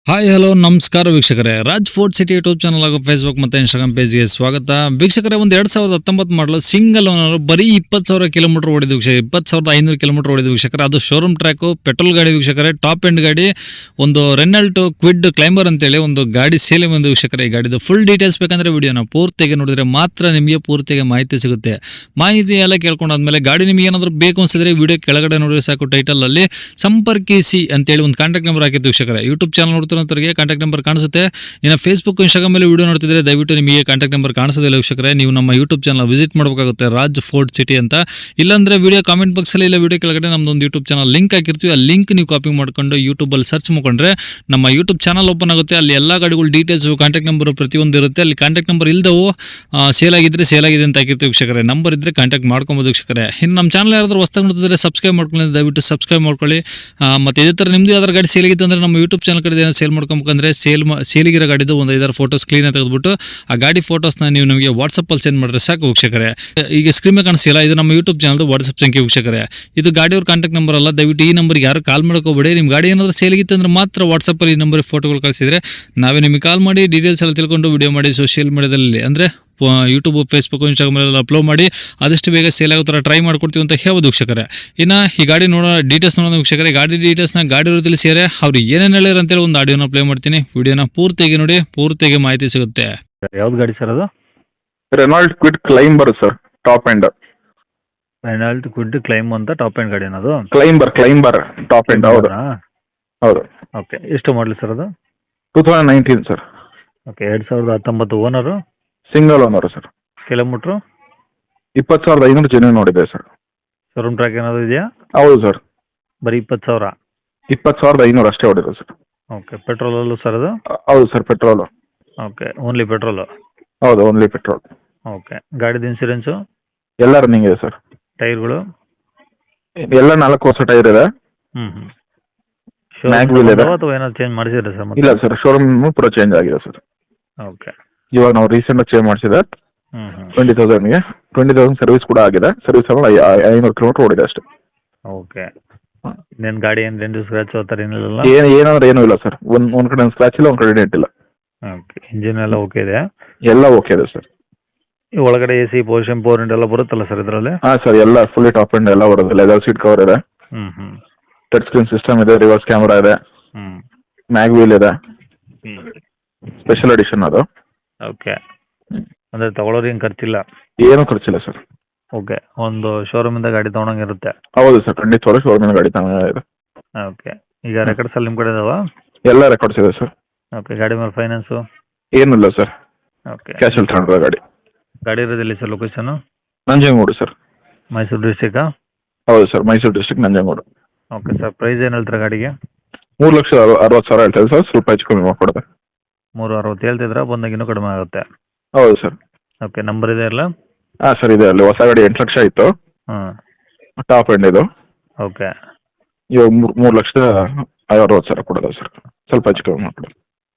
Hi hello ನಮಸ್ಕಾರ ವೀಕ್ಷಕರೇ, Raj fort city YouTube channel ಹಾಗೂ ಫೇಸ್ಬುಕ್ ಮತ್ತು ಇನ್ಸ್ಟಾಗ್ರಾಮ್ ಪೇಜ್ಗೆ ಸ್ವಾಗತ. ವೀಕ್ಷಕರೇ, ಒಂದು 2019 ಮಾಡಲು ಸಿಂಗಲ್ ಓನರ್ ಬರೀ 20,000 ಕಿಲೋಮೀಟರ್ ಓಡಿದ ವೀಕ್ಷಕ, 20,500 ಕಿಲೋಮೀಟರ್ ಓಡಿದ ವೀಕ್ಷಕರೇ. ಅದು ಶೋರೂಮ್ ಟ್ರ್ಯಾಕು ಪೆಟ್ರೋಲ್ ಗಾಡಿ ವೀಕ್ಷಕರೇ, ಟಾಪ್ ಎಂಡ್ ಗಾಡಿ. ಒಂದು ರೆನಾಲ್ಟ್ ಕ್ವಿಡ್ ಕ್ಲೈಂಬರ್ ಅಂತೇಳಿ ಒಂದು ಗಾಡಿ ಸೇಲಿ ಬಂದು ವೀಕ್ಷಕರೇ. ಈ ಗಾಡಿದು ಫುಲ್ ಡೀಟೇಲ್ಸ್ ಬೇಕಂದ್ರೆ ವಿಡಿಯೋನ ಪೂರ್ತಿಗೆ ನೋಡಿದ್ರೆ ಮಾತ್ರ ನಿಮಗೆ ಪೂರ್ತಿಗೆ ಮಾಹಿತಿ ಸಿಗುತ್ತೆ. ಮಾಹಿತಿ ಎಲ್ಲ ಕೇಳ್ಕೊಂಡಾದ್ಮೇಲೆ ಗಾಡಿ ನಿಮಗೆ ಏನಾದರೂ ಬೇಕು ಅನ್ಸಿದ್ರೆ ವಿಡಿಯೋ ಕೆಳಗಡೆ ನೋಡಿದ್ರೆ ಸಾಕು, ಟೈಟಲ್ ಅಲ್ಲಿ ಸಂಪರ್ಕಿಸಿ ಅಂತೇಳಿ ಒಂದು ಕಾಂಟ್ಯಾಕ್ಟ್ ನಂಬರ್ ಹಾಕಿದ್ದು ವೀಕ್ಷಕರೇ. ಯೂಟ್ಯೂಬ್ ಚಾನಲ್ ನೋಡ್ತಿರೋರಿಗೆ ಕಾಂಟ್ಯಾಕ್ಟ್ ನಂಬರ್ ಕಾಣಿಸುತ್ತೆ. ಇನ್ನು ಫೇಸ್ಬುಕ್ ಇನ್ಸ್ಟಾಗ್ರಾಮ್ ಮೇಲೆ ವಿಡಿಯೋ ನೋಡ್ತಿದ್ರೆ ದಯವಿಟ್ಟು ನಿಮಗೆ ಕಾಂಟ್ಯಾಕ್ಟ್ ನಂಬರ್ ಕಾಣಿಸೋದಿಲ್ಲ ವೀಕ್ಷಕರೇ. ನೀವು ನಮ್ಮ ಯೂಟ್ಯೂಬ್ ಚಾನಲ್ ವಿಸಿಟ್ ಮಾಡಬೇಕಾಗುತ್ತೆ, ರಾಜ್ ಫೋರ್ಟ್ ಸಿಟಿ ಅಂತ. ಇಲ್ಲಾಂದ್ರೆ ವಿಡಿಯೋ ಕಾಮೆಂಟ್ ಬಾಕ್ಸ್ ಅಲ್ಲಿ ಇಲ್ಲ ವಿಡಿಯೋ ಕೆಳಗಡೆ ನಮ್ದೊಂದು ಯೂಟ್ಯೂಬ್ ಚಾನಲ್ ಲಿಂಕ್ ಹಾಕಿರ್ತೀವಿ. ಆ ಲಿಂಕ್ ನೀವು ಕಾಪಿ ಮಾಡ್ಕೊಂಡು ಯೂಟ್ಯೂಬ್ ಅಲ್ಲಿ ಸರ್ಚ್ ಮಾಡ್ಕೊಂಡ್ರೆ ನಮ್ಮ ಯೂಟ್ಯೂಬ್ ಚಾನಲ್ ಓಪನ್ ಆಗುತ್ತೆ. ಅಲ್ಲಿ ಎಲ್ಲಾ ಗಾಡಿಗಳು ಡೀಟೇಲ್ಸ್, ಕಾಂಟ್ಯಾಕ್ಟ್ ನಂಬರ್ ಪ್ರತಿಯೊಂದು ಇರುತ್ತೆ. ಅಲ್ಲಿ ಕಾಂಟ್ಯಾಕ್ಟ್ ನಂಬರ್ ಇಲ್ದವು ಸೇಲ್ ಆಗಿದೆ ಅಂತ ಹಾಕಿರ್ತೀವಿ ವೀಕ್ಷಕರೇ. ನಂಬರ್ ಇದ್ರೆ ಕಾಂಟ್ಯಾಕ್ಟ್ ಮಾಡ್ಕೊಬೋದು ವೀಕ್ಷಕರೇ. ಇನ್ನು ನಮ್ಮ ಚಾನಲ್ ಯಾರಾದ್ರೂ ಹೊಸದಾಗಿ ನೋಡ್ತಿದ್ರೆ ಸಬ್ಸ್ಕ್ರೈಬ್ ಮಾಡ್ಕೊಳ್ಳಿ, ದಯವಿಟ್ಟು ಸಬ್ಸ್ಕ್ರೈಬ್ ಮಾಡ್ಕೊಳ್ಳಿ. ಮತ್ತೆ ಇದೇ ತರ ನಿಮ್ದು ಯಾವ್ದಾರು ಗಾಡಿ ಸೇಲ್ ಆಗಿತ್ತು ಅಂದ್ರೆ ನಮ್ಮ ಯೂಟ್ಯೂಬ್ ಚಾನಲ್ ಕಡೆ ಸೇಲ್ ಮಾಡ್ಕೊಬೇಕಂದ್ರೆ ಸೇಲಿಗಿರೋ ಗಾಡಿದು ಒಂದು 5 ಫೋಟೋಸ್ ಕ್ಲೀನ್ ಆಗಿ ತೆಗೆದುಬಿಟ್ಟು ಆ ಗಾಡಿ ಫೋಟೋಸ್ನ ನೀವು ನಮಗೆ ವಾಟ್ಸಪ್ ಅಲ್ಲಿ ಸೆಂಡ್ ಮಾಡಿದ್ರೆ ಸಾಕು ವೀಕ್ಷಕರೇ. ಈಗ ಸ್ಕ್ರೀನ್ ಮೇಲೆ ಕಾಣಿಸ್ತಿಲ್ಲ, ಇದು ನಮ್ಮ ಯೂಟ್ಯೂಬ್ ಚಾನಲ್ ವಾಟ್ಸಪ್ ಸಂಖ್ಯೆ ವೀಕ್ಷಕರೇ. ಇದು ಗಾಡಿಯವ್ರ ಕಾಂಟ್ಯಾಕ್ಟ್ ನಂಬರ್ ಅಲ್ಲ. ದಯವಿಟ್ಟು ಈ ನಂಬರ್ಗೆ ಯಾರು ಕಾಲ್ ಮಾಡ್ಕೋಬೇಡಿ. ನಿಮ್ಮ ಗಾಡಿ ಏನಾದರೂ ಸೇಲಿಗಿತ್ತು ಅಂದ್ರೆ ಮಾತ್ರ ವಾಟ್ಸಪ್ ಅಲ್ಲಿ ಈ ನಂಬರ್ ಫೋಟೋಗಳು ಕಳಿಸಿದ್ರೆ ನಾವೇ ನಿಮಗೆ ಕಾಲ್ ಮಾಡಿ ಡೀಟೇಲ್ಸ್ ಎಲ್ಲ ತಿಳ್ಕೊಂಡು ವಿಡಿಯೋ ಮಾಡಿ ಸೋಷಿಯಲ್ ಮೀಡಿಯಾದಲ್ಲಿ ಅಂದ್ರೆ ಯೂಟ್ಯೂಬ್, ಫೇಸ್ಬುಕ್, ಇನ್ಸ್ಟಾಗ್ರಾಮ್ ಎಲ್ಲ ಅಪ್ಲೋಡ್ ಮಾಡಿ ಆದಷ್ಟು ಬೇಗ ಸೇಲ್ ಆಗೋ ಥರ ಟ್ರೈ ಮಾಡ್ಕೊಡ್ತೀವಿ ಅಂತ ಹೇಳ್ಬೋದು ವೀಕ್ಷಕರೇ. ಇನ್ನು ಈ ಗಾಡಿ ನೋಡೋ ಡೀಟೇಲ್ಸ್ ನೋಡೋಣ ವೀಕ್ಷಕರೇ. ಗಾಡಿ ಡೀಟೇಲ್ಸ್ನ ಗಾಡಿ ತಿಳಿಸಿದರೆ ಅವ್ರು ಏನೇನು ಹೇಳಿದ್ರು ಅಂತೇಳಿ ಒಂದು ಆಡಿಯೋನ ಪ್ಲೇ ಮಾಡ್ತೀನಿ. ವಿಡಿಯೋನ ಪೂರ್ತಿಯಾಗಿ ನೋಡಿ, ಪೂರ್ತಿಯಾಗಿ ಮಾಹಿತಿ ಸಿಗುತ್ತೆ. ಯಾವ್ದು ಗಾಡಿ ಸರ್ ಅದು? Renault Kwid climber sir, top end. Renault Kwid claim ಅಂತ ಟಾಪ್ ಎಂಡ್ ಗಾಡಿ ಅನ್ನೋದು? Climber top end. ಹೌದು ಹೌದು. ಓಕೆ, ಎಷ್ಟು ಮಾಡಲಿ ಸರ್ ಅದು? 2019 sir. Okay, 2019 owner? Single owner sir. Kilometre? 20,500 genuine ನೋಡಿದೆ ಸರ್. ಶೋರೂಮ್ ಟ್ರ್ಯಾಕ್ ಏನಾದ್ರು ಇದೆಯಾ? ಹೌದು ಸರ್. ಬರೀ 20,000? 20,500 ಅಷ್ಟೇ ಹೊಡಿದೆ ಸರ್. ಓಕೆ, ಪೆಟ್ರೋಲಲ್ಲೂ ಸರ್ ಅದು? ಹೌದು sir, petrol. Okay, only petrol? ಹೌದು, ಓನ್ಲಿ ಪೆಟ್ರೋಲ್. ಓಕೆ, ಗಾಡಿದು ಇನ್ಸೂರೆನ್ಸು? ಎಲ್ಲ ರನ್ನಿಂಗ್ ಇದೆ ಸರ್. ಟೈರ್ಗಳು? ಎಲ್ಲ 4 ವರ್ಷ ಟೈರ್ ಇದೆ. ಮ್ಯಾಗ್ ವೀಲ್ ಇದೆ. ಅಥವಾ ಏನಾದ್ರು ಚೇಂಜ್ ಮಾಡಿಸಿದ್ರೆ ಸರ್? ಇಲ್ಲ ಸರ್, ಶೋರೂಮ್ ಪೂರ ಚೇಂಜ್ ಆಗಿದೆ ಸರ್. ಓಕೆ, ಇವಾಗ ನಾವು ರೀಸೆಂಟ್ ಚೇಂಜ್ ಮಾಡಿಸಿದೆ. 20,000 ಸರ್ವಿಸ್ ಕೂಡ ಆಗಿದೆ. ಸರ್ವಿಸ್ 500 ಕಿಲೋಮೀಟರ್ ಓಡಿದೆ ಅಷ್ಟೇ. ಓಕೆ, ಇನ್ನೇನು ಗಾಡಿ ಏನು ಡೆಂಟು ಸ್ಕ್ರಾಚ್ ಆ ಥರ ಏನಿಲ್ಲ? ಏನಂದ್ರೆ ಏನೂ ಇಲ್ಲ ಸರ್. ಒಂದ್ ಕಡೆ ಸ್ಕ್ರಾಚ್ ಇಲ್ಲ, ಒಂದ್ ಕಡೆ ಡೆಂಟ್ ಇಲ್ಲ. ಓಕೆ, ಇಂಜಿನ್ ಎಲ್ಲ ಓಕೆ ಇದೆ? ಎಲ್ಲ ಓಕೆ ಇದೆ ಸರ್. ಒಳಗಡೆ A C, portion, power window ಎಲ್ಲ ಬರುತ್ತಲ್ಲ ಸರ್ ಇದರಲ್ಲಿ? ಹಾಂ ಸರ್, ಎಲ್ಲ ಫುಲ್ಲಿ ಟಾಪ್ ಎಂಡ್ ಎಲ್ಲ ಬರೋದು. ಲೆದರ್ ಸೀಟ್ ಕವರ್ ಇದೆ, ಟಚ್ ಸ್ಕ್ರೀನ್ ಸಿಸ್ಟಮ್ ಇದೆ, ರಿವರ್ಸ್ ಕ್ಯಾಮ್ರಾ ಇದೆ, ಮ್ಯಾಗ್ ವೀಲ್ ಇದೆ. ಸ್ಪೆಷಲ್ ಎಡಿಷನ್ ಅದು. ಓಕೆ, ಅಂದರೆ ತಗೊಳ್ಳೋರು ಏನು ಖರ್ಚಿಲ್ಲ? ಏನೂ ಖರ್ಚಿಲ್ಲ ಸರ್. ಓಕೆ, ಒಂದು ಶೋರೂಮಿಂದ ಗಾಡಿ ತೊಗೊಂಡಂಗಿರುತ್ತೆ? ಹೌದು ಸರ್, ಖಂಡಿತ ಶೋರೂಮಿನ ಗಾಡಿ ಇದೆ. ಓಕೆ, ಈಗ ರೆಕಾರ್ಡ್ಸ್ ಅಲ್ಲಿ ನಿಮ್ಮ ಕಡೆ ಇದಾವ? ಎಲ್ಲ ರೆಕಾರ್ಡ್ಸ್ ಇದೆ ಸರ್. ಓಕೆ, ಗಾಡಿ ಮೇಲೆ ಫೈನಾನ್ಸು? ಏನಿಲ್ಲ ಸರ್. ಓಕೆ, ಕ್ಯಾಶ್ ಅಲ್ಲಿ ತಗೊಂಡ್ರೆ ಗಾಡಿ. ಗಾಡಿ ಇರೋದಿಲ್ಲ sir location? Nanjangud sir. Mysuru ಡಿಸ್ಟಿಕ್ಕಾ? ಹೌದು sir, Mysuru district, Nanjangud. Okay sir, price ಏನು ಹೇಳ್ತೀರಾ ಗಾಡಿಗೆ? 3,60,000 ಹೇಳ್ತಾರೆ ಸರ್. ಸ್ವಲ್ಪ ಹೆಚ್ಚು ಕಮ್ಮಿ ಮಾಡಿಕೊಡ್ದೆ. 360 ಹೇಳ್ತಿದ್ರಾ? ಬಂದಾಗ ಇನ್ನೂ ಕಡಿಮೆ ಆಗುತ್ತೆ. ಹೌದು ಸರ್. ಓಕೆ, ನಂಬರ್ ಇದೆ ಅಲ್ಲ? ಹಾಂ ಸರ್, ಇದೆ. ಅಲ್ಲಿ ಹೊಸ ಗಾಡಿ 8 ಲಕ್ಷ ಇತ್ತು. ಟಾಪ್ ಎಂಡ್ ಇದು. ಓಕೆ, ಇವಾಗ 3,60,60,000 ಕೊಡೋದು ಸರ್. ಸ್ವಲ್ಪ ಹೆಚ್ಚು ಕಮ್ಮಿ ಮಾಡಿಕೊಡೋದು.